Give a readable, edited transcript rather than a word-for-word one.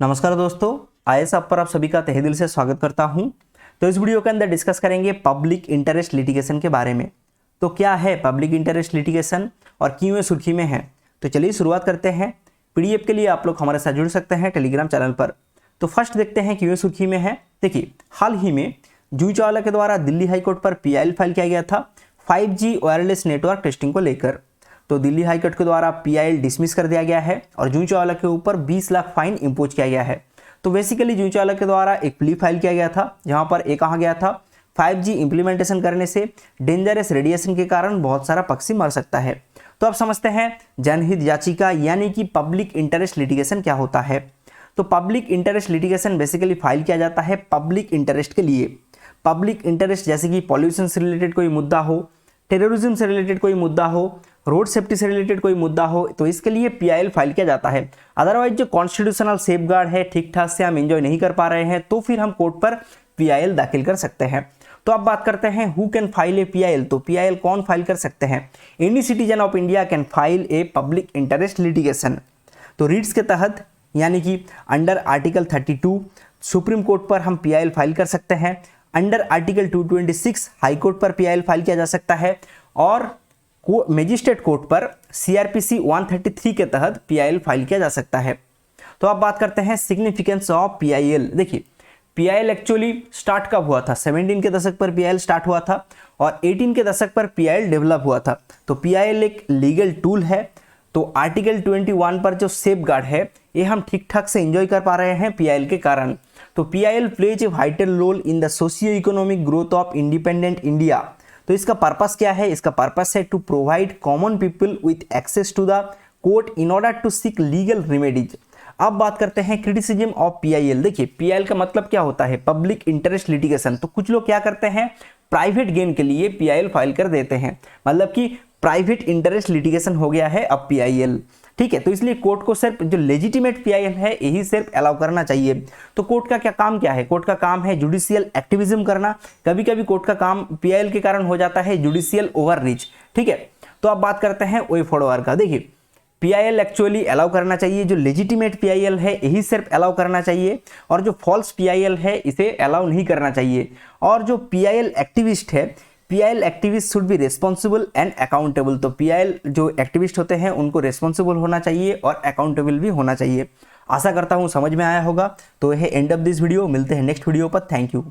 नमस्कार दोस्तों, IAS app पर आप सभी का तहे दिल से स्वागत करता हूं। तो इस वीडियो के अंदर डिस्कस करेंगे पब्लिक इंटरेस्ट लिटिगेशन के बारे में। तो क्या है पब्लिक इंटरेस्ट लिटिगेशन और क्यों ये सुर्खी में है, तो चलिए शुरुआत करते हैं। पीडीएफ के लिए आप लोग हमारे साथ जुड़ सकते हैं टेलीग्राम चैनल पर। तो फर्स्ट देखते हैं क्यों ये सुर्खी में है। देखिए, हाल ही में जूही चावला के द्वारा दिल्ली हाईकोर्ट पर पीआईएल फाइल किया गया था 5G वायरलेस नेटवर्क टेस्टिंग को लेकर। तो दिल्ली हाईकोर्ट के द्वारा पीआईएल डिसमिस कर दिया गया है और जूही चावला के ऊपर 20 लाख फाइन इंपोज किया गया है। तो बेसिकली जूही चावला के द्वारा एक प्ली फाइल किया गया था, जहां पर एक कहा गया था 5G इंप्लीमेंटेशन करने से डेंजरस रेडिएशन के कारण बहुत सारा पक्षी मर सकता है। तो अब समझते हैं जनहित याचिका यानी कि पब्लिक इंटरेस्ट लिटिगेशन क्या होता है। तो public interest litigation basically file किया जाता है पब्लिक इंटरेस्ट के लिए। पब्लिक इंटरेस्ट जैसे कि पॉल्यूशन से रिलेटेड कोई मुद्दा हो, टेररिज्म से रिलेटेड कोई मुद्दा हो, रोड सेफ्टी से रिलेटेड कोई मुद्दा हो, तो इसके लिए पीआईएल फाइल किया जाता है। अदरवाइज जो कॉन्स्टिट्यूशनल सेफगार्ड है, ठीक ठाक से हम एंजॉय नहीं कर पा रहे हैं, तो फिर हम कोर्ट पर पीआईएल दाखिल कर सकते हैं। तो अब बात करते हैं who can file A PIL. तो पीआईएल कौन फाइल कर सकते हैं? Any citizen of India can file a public interest litigation. तो रीट्स के तहत यानी कि अंडर आर्टिकल 32 सुप्रीम कोर्ट पर हम पीआईएल फाइल कर सकते हैं। अंडर आर्टिकल 226 हाई कोर्ट पर पीआईएल फाइल किया जा सकता है और मजिस्ट्रेट कोर्ट पर सीआरपीसी 133 के तहत पीआईएल फाइल किया जा सकता है। तो अब बात करते हैं सिग्निफिकेंस ऑफ पीआईएल। देखिए, पीआईएल एक्चुअली स्टार्ट कब हुआ था? 17 के दशक पर पीआईएल स्टार्ट हुआ था और 18 के दशक पर पीआईएल डेवलप हुआ था। तो पीआईएल एक लीगल टूल है। तो आर्टिकल 21 पर जो सेफगार्ड है, ये हम ठीक ठाक से एंजॉय कर पा रहे हैं पीआईएल के कारण। तो PIL plays a vital role in the socio economic growth of independent India. तो इसका पर्पस क्या है? इसका पर्पस है to provide common people with access to the court in order to seek legal remedies. अब बात करते हैं क्रिटिसिज्म ऑफ पीआईएल। देखिए, पीआईएल का मतलब क्या होता है? Public interest litigation. तो कुछ लोग क्या करते हैं, प्राइवेट गेन के लिए पीआईएल फाइल कर देते हैं, मतलब कि प्राइवेट इंटरेस्ट लिटिगेशन हो गया है अब पीआईएल। ठीक है, तो इसलिए कोर्ट को सिर्फ जो लेजिटिमेट पीआईएल है यही सिर्फ अलाउ करना चाहिए। तो कोर्ट का क्या काम क्या है? कोर्ट का काम है जुडिशियल एक्टिविज्म करना। कभी कभी कोर्ट का काम पीआईएल के कारण हो जाता है जुडिशियल ओवररीच। ठीक है, तो अब बात करते हैं वे फॉरवर्ड का। देखिए, पीआईएल एक्चुअली अलाउ करना चाहिए, जो लेजिटिमेट पीआईएल है यही सिर्फ अलाउ करना चाहिए और जो फॉल्स पीआईएल है इसे अलाउ नहीं करना चाहिए। और जो पीआईएल एक्टिविस्ट है, PIL activist should be responsible and accountable. तो पीआईएल जो एक्टिविस्ट होते हैं उनको रिस्पॉन्सिबल होना चाहिए और अकाउंटेबल भी होना चाहिए। आशा करता हूं समझ में आया होगा। तो यह एंड ऑफ दिस वीडियो, मिलते हैं नेक्स्ट वीडियो पर। Thank you.